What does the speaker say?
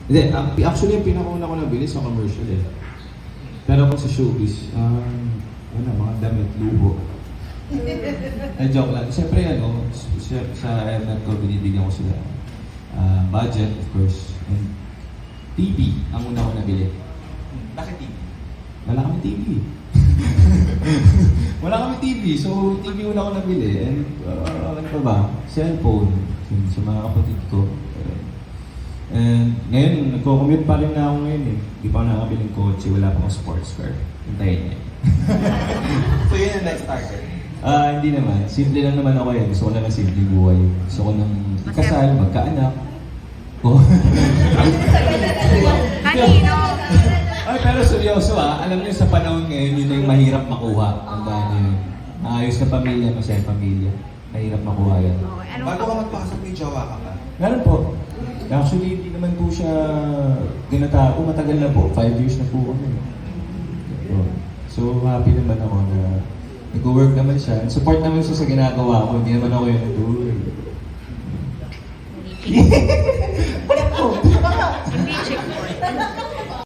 Hindi, actually yung pinakauna ko nabili sa commercial eh. Pero ako sa showbiz, ano, mga damit, luho. Joke lang. Siyempre sa MN ko, binibigyan ko sila budget, of course. And TV, ang una ko nabili. Bakit TV? Wala kami TV. Wala kami TV, so TV una ko nabili. And ano pa ba? Cellphone, yun, sa mga kapatid ko. And ngayon, nagko-commute pa rin na ako ngayon eh. Hindi pa ako nakabiling kotse, wala pa akong sports car. Hintayin niya. So yun yung next target? Hindi naman. Simple lang naman ako eh. Gusto ko lang ng simple buhay. Gusto ko ng ikasal, magkaanak. Oh. Kanino? Ay, pero seryoso alam niyo sa panahon ngayon, yun na yung mahirap makuha. Tandaan niyo yun. Maayos na pamilya, masaya pamilya. Mahirap makuha yan. Okay, anong Bago ka magpasok, may jowa ka pa? Meron po. Actually, hindi naman po siya ginatao. Matagal na po. 5 years na po kami. So, happy naman ako na nag-work naman siya. And support naman siya sa ginagawa ko. Hindi naman ako yung nag-work. Hindi checkpoint.